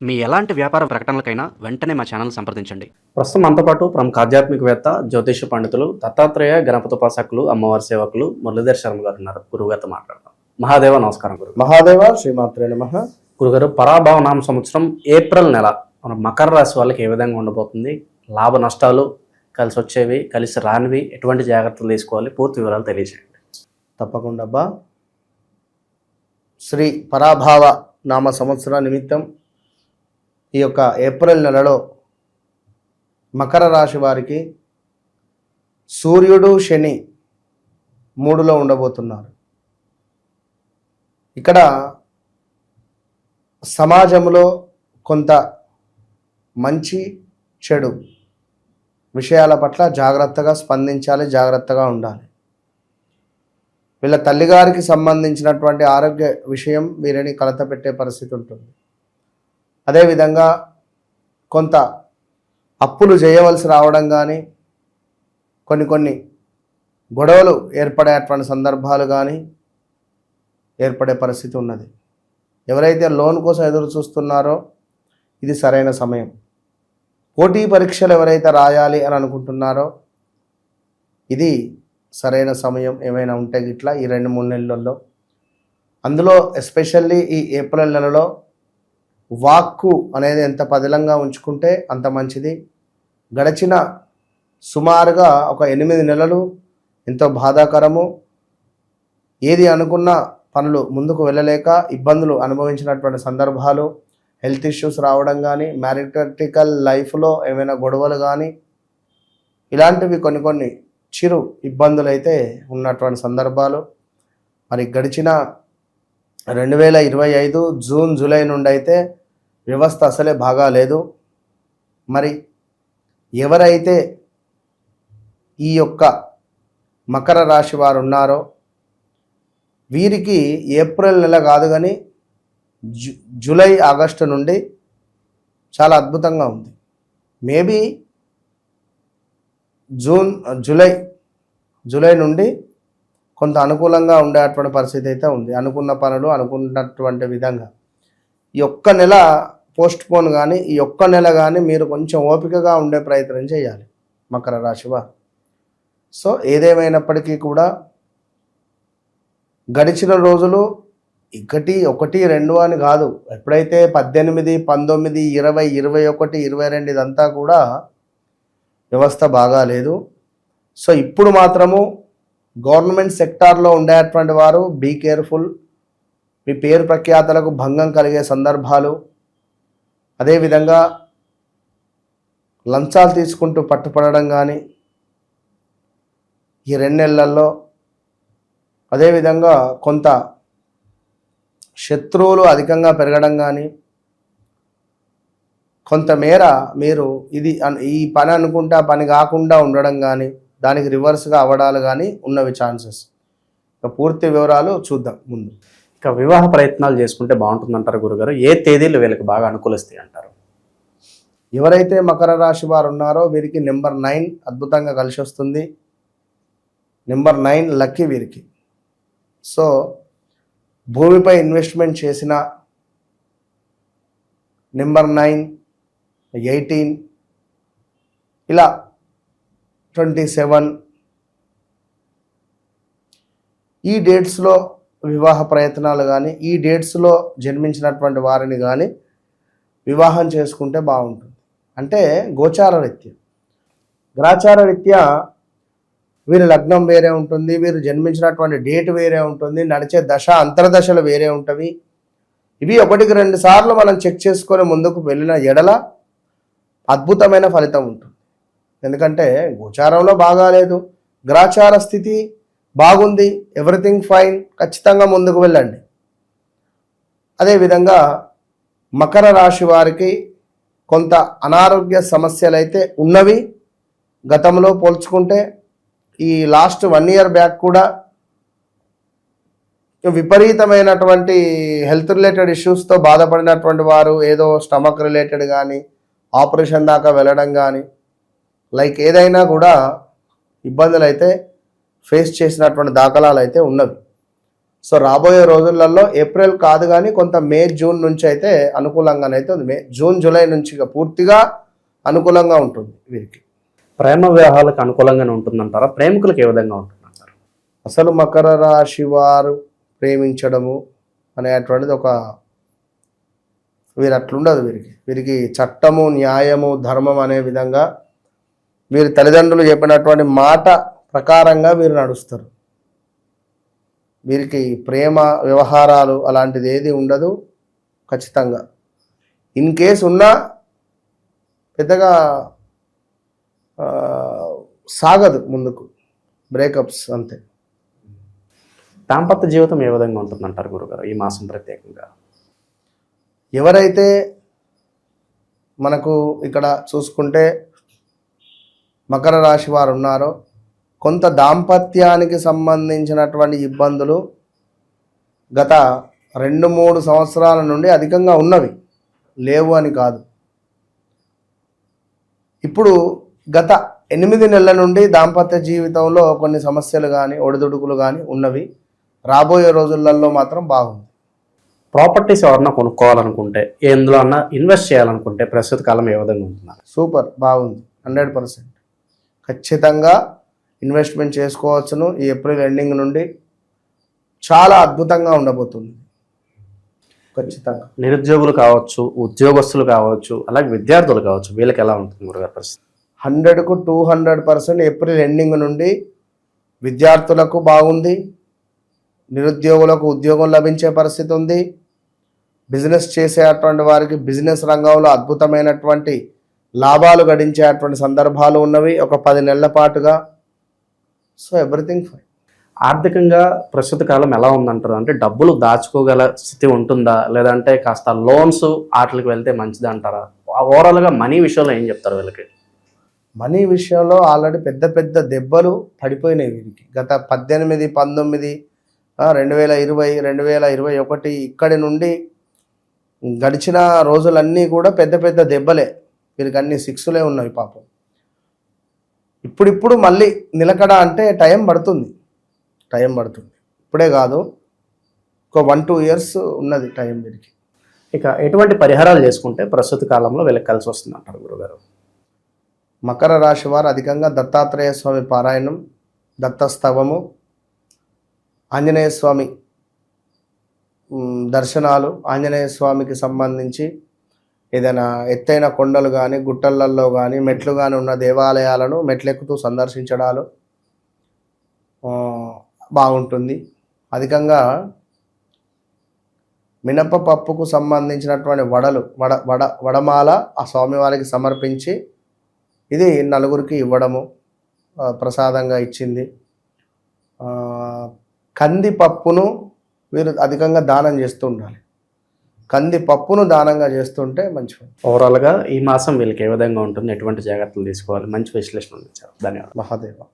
మీ ఎలాంటి వ్యాపార ప్రకటనలకైనా వెంటనే మా ఛానల్ సంప్రదించండి. ప్రస్తుతం మనతో పాటు ప్రముఖ ఆధ్యాత్మికవేత్త, జ్యోతిష పండితులు, దత్తాత్రేయ గణపతోపాసకులు, అమ్మవారి సేవకులు మురళీధర్ శర్మ గారు ఉన్నారు. గురుగారితో మాట్లాడతాం. మహాదేవ నమస్కారం. గురు మహాదేవ శ్రీమాత్రే నమః. గురుగారు, పరాభవనామ సంవత్సరం ఏప్రిల్ నెల మన మకర రాశి వాళ్ళకి ఏ విధంగా ఉండబోతుంది? లాభ నష్టాలు, కలిసి వచ్చేవి, కలిసి రానివి, ఎటువంటి జాగ్రత్తలు తీసుకోవాలి? పూర్తి వివరాలు తెలియజేయండి. తప్పకుండా అబ్బా. శ్రీ పరాభావ నామ సంవత్సర నిమిత్తం ఈ యొక్క ఏప్రిల్ నెలలో మకర రాశి వారికి సూర్యుడు శని 3లో ఉండబోతున్నారు. ఇక్కడ సమాజంలో కొంత మంచి చెడు విషయాల పట్ల జాగ్రత్తగా స్పందించాలి, జాగ్రత్తగా ఉండాలి. వీళ్ళ తల్లిగారికి సంబంధించినటువంటి ఆరోగ్య విషయం వీరిని కలత పెట్టే పరిస్థితి ఉంటుంది. అదేవిధంగా కొంత అప్పులు చేయవలసి రావడం కానీ, కొన్ని గొడవలు ఏర్పడేటువంటి సందర్భాలు కానీ ఏర్పడే పరిస్థితి ఉన్నది. ఎవరైతే లోన్ కోసం ఎదురు చూస్తున్నారో ఇది సరైన సమయం. పోటీ పరీక్షలు ఎవరైతే రాయాలి అని అనుకుంటున్నారో ఇది సరైన సమయం. ఏమైనా ఉంటే గిట్లా ఈ 2-3 నెలల్లో, అందులో ఎస్పెషల్లీ ఈ ఏప్రిల్ నెలలో వాక్కు అనేది ఎంత పదిలంగా ఉంచుకుంటే అంత మంచిది. గడిచిన సుమారుగా ఒక 8 నెలలు ఎంతో బాధాకరము. ఏది అనుకున్న పనులు ముందుకు వెళ్ళలేక ఇబ్బందులు అనుభవించినటువంటి సందర్భాలు, హెల్త్ ఇష్యూస్ రావడం కానీ, మ్యారిటల్ లైఫ్లో ఏమైనా గొడవలు కానీ, ఇలాంటివి కొన్ని చిరు ఇబ్బందులు అయితే ఉన్నటువంటి సందర్భాలు. మరి గడిచిన 2025 జూన్ జూలై నుండి అయితే వ్యవస్థ అసలే బాగాలేదు. మరి ఎవరైతే ఈ యొక్క మకర రాశి వారు ఉన్నారో వీరికి ఏప్రిల్ నెల కాదు కానీ జూలై ఆగస్టు నుండి చాలా అద్భుతంగా ఉంది. మేబీ జూలై నుండి కొంత అనుకూలంగా ఉండేటువంటి పరిస్థితి అయితే ఉంది. అనుకున్న పనులు అనుకున్నటువంటి విధంగా ఈ ఒక్క నెల పోస్ట్ పోన్ కానీ, ఈ ఒక్క నెల కానీ మీరు కొంచెం ఓపికగా ఉండే ప్రయత్నం చేయాలి మకర రాశి వారు. సో ఏదేమైనప్పటికీ కూడా గడిచిన రోజులు 1, 2 అని కాదు, ఎప్పుడైతే 18, 19, 20, 21, 22 ఇదంతా కూడా వ్యవస్థ బాగాలేదు. సో ఇప్పుడు మాత్రము గవర్నమెంట్ సెక్టార్లో ఉండేటువంటి వారు బీ కేర్ఫుల్. మీ పేరు ప్రఖ్యాతలకు భంగం కలిగే సందర్భాలు, అదేవిధంగా లంచాలు తీసుకుంటూ పట్టుపడడం కానీ ఈ 2 నెలల్లో, అదేవిధంగా కొంత శత్రువులు అధికంగా పెరగడం కానీ, కొంతమేర మీరు ఈ పని అనుకుంటే ఆ పని కాకుండా ఉండడం కానీ, దానికి రివర్స్గా అవ్వడాలు కానీ ఉన్నవి ఛాన్సెస్. ఇక పూర్తి వివరాలు చూద్దాం ముందు. ఇక వివాహ ప్రయత్నాలు చేసుకుంటే బాగుంటుందంటారు గురుగారు? ఏ తేదీలు వీళ్ళకి బాగా అనుకూలిస్తాయి అంటారు? ఎవరైతే మకర రాశి వారు ఉన్నారో వీరికి నెంబర్ 9 అద్భుతంగా కలిసి వస్తుంది. నెంబర్ 9 లక్కీ వీరికి. సో భూమిపై ఇన్వెస్ట్మెంట్ చేసిన నెంబర్ 9, 18, ఇలా 27 ఈ డేట్స్లో వివాహ ప్రయత్నాలు కానీ, ఈ డేట్స్లో జన్మించినటువంటి వారిని కానీ వివాహం చేసుకుంటే బాగుంటుంది. అంటే గోచార రీత్యా, గ్రాచార రీత్యా వీరి లగ్నం వేరే ఉంటుంది, వీరు జన్మించినటువంటి డేట్ వేరే ఉంటుంది, నడిచే దశ అంతర్దశలు వేరే ఉంటుంది. ఇవి 1-2 సార్లు మనం చెక్ చేసుకొని ముందుకు వెళ్ళిన ఎడల అద్భుతమైన ఫలితం ఉంటుంది. ఎందుకంటే గోచారంలో బాగాలేదు, గ్రాచార స్థితి బాగుంది, ఎవ్రీథింగ్ ఫైన్, ఖచ్చితంగా ముందుకు వెళ్ళండి. అదేవిధంగా మకర రాశి వారికి కొంత అనారోగ్య సమస్యలు అయితే ఉన్నవి. గతంలో పోల్చుకుంటే ఈ లాస్ట్ 1 year బ్యాక్ కూడా విపరీతమైనటువంటి హెల్త్ రిలేటెడ్ ఇష్యూస్తో బాధపడినటువంటి వారు, ఏదో స్టమక్ రిలేటెడ్ కానీ, ఆపరేషన్ దాకా వెళ్ళడం కానీ, లైక్ ఏదైనా కూడా ఇబ్బందులు అయితే ఫేస్ చేసినటువంటి దాఖలాలు అయితే ఉన్నవి. సో రాబోయే రోజులలో ఏప్రిల్ కాదు కానీ కొంత మే జూన్ నుంచి అయితే అనుకూలంగానైతే ఉంది. మే జూన్ జూలై నుంచి ఇక పూర్తిగా అనుకూలంగా ఉంటుంది వీరికి. ప్రేమ వివాహాలకు అనుకూలంగానే ఉంటుందంటారా? ప్రేమికులకు ఏ విధంగా ఉంటుందంటారు? అసలు మకర రాశి వారు ప్రేమించడము అనేటువంటిది ఒక వీరు అట్లుండదు. వీరికి చట్టము, న్యాయము, ధర్మం అనే విధంగా వీరి తల్లిదండ్రులు చెప్పినటువంటి మాట ప్రకారంగా వీరు నడుస్తారు. వీరికి ప్రేమ వ్యవహారాలు అలాంటిది ఏది ఉండదు. ఖచ్చితంగా ఇన్ కేస్ ఉన్నా పెద్దగా సాగదు ముందుకు, బ్రేకప్స్ అంతే. దాంపత్య జీవితం ఏ విధంగా ఉంటుందంటారు గురుగారు ఈ మాసం ప్రత్యేకంగా? ఎవరైతే మనకు ఇక్కడ చూసుకుంటే మకర రాశి వారు ఉన్నారో కొంత దాంపత్యానికి సంబంధించినటువంటి ఇబ్బందులు గత 2-3 సంవత్సరాల నుండి అధికంగా ఉన్నవి, లేవు అని కాదు. ఇప్పుడు గత 8 నెలల నుండి దాంపత్య జీవితంలో కొన్ని సమస్యలు కానీ ఒడిదుడుకులు కానీ ఉన్నవి. రాబోయే రోజులలో మాత్రం బాగుంది. ప్రాపర్టీస్ ఎవరన్నా కొనుక్కోవాలనుకుంటే, ఎందులో అన్నా ఇన్వెస్ట్ చేయాలనుకుంటే ప్రస్తుత కాలం ఏ విధంగా ఉంటున్నారు? సూపర్, బాగుంది. 100% ఖచ్చితంగా ఇన్వెస్ట్మెంట్ చేసుకోవచ్చును. ఈ ఏప్రిల్ ఎండింగ్ నుండి చాలా అద్భుతంగా ఉండబోతుంది. ఖచ్చితంగా నిరుద్యోగులు కావచ్చు, ఉద్యోగస్తులు కావచ్చు, అలాగే విద్యార్థులు కావచ్చు, వీళ్ళకి ఎలా ఉంటుంది గురుగారు పరిస్థితి? 100కు 200% ఏప్రిల్ ఎండింగ్ నుండి విద్యార్థులకు బాగుంది, నిరుద్యోగులకు ఉద్యోగం లభించే పరిస్థితి ఉంది, బిజినెస్ చేసేటువంటి వారికి బిజినెస్ రంగంలో అద్భుతమైనటువంటి లాభాలు గడించేటువంటి సందర్భాలు ఉన్నవి ఒక 10 నెలల పాటుగా. So everything fine. ఆర్థికంగా ప్రస్తుత కాలం ఎలా ఉందంటారు? అంటే డబ్బులు దాచుకోగల స్థితి ఉంటుందా, లేదంటే కాస్త లోన్స్ వాటికి వెళ్తే మంచిది అంటారా? ఓవరాల్గా మనీ విషయంలో ఏం చెప్తారు వీళ్ళకి? మనీ విషయంలో ఆల్రెడీ పెద్ద పెద్ద దెబ్బలు పడిపోయినాయి వీరికి. గత 18, 19, 2020, 2021 ఇక్కడి నుండి గడిచిన రోజులన్నీ కూడా పెద్ద పెద్ద దెబ్బలే. వీరికి అన్ని 6లే ఉన్నాయి పాపం. ఇప్పుడిప్పుడు మళ్ళీ నిలకడ అంటే టైం పడుతుంది. ఇప్పుడే కాదు, ఒక 1-2 years ఉన్నది టైం వీరికి. ఇక ఎటువంటి పరిహారాలు చేసుకుంటే ప్రస్తుత కాలంలో వీళ్ళకి కలిసి వస్తుంది అంటారు గురుగారు? మకర రాశి వారు అధికంగా దత్తాత్రేయ స్వామి పారాయణం, దత్తస్తవము, ఆంజనేయ స్వామి దర్శనాలు, ఆంజనేయ స్వామికి సంబంధించి ఏదైనా ఎత్తైన కొండలు కానీ గుట్టలలో కానీ మెట్లు కానీ ఉన్న దేవాలయాలను మెట్లెక్కుతూ సందర్శించడాలు బాగుంటుంది. అధికంగా మినపపప్పుకు సంబంధించినటువంటి వడమాల ఆ స్వామివారికి సమర్పించి ఇది నలుగురికి ఇవ్వడము, ప్రసాదంగా ఇచ్చింది. కందిపప్పును వీరు అధికంగా దానం చేస్తూ ఉండాలి. కందిపప్పును దానంగా చేస్తుంటే మంచిది. ఓవరాల్గా ఈ మాసం వీళ్ళకి ఏ విధంగా ఉంటుంది, ఎటువంటి జాగ్రత్తలు తీసుకోవాలి? మంచి విశ్లేషణ ఉంది. ధన్యవాదాలు. మహాదేవ.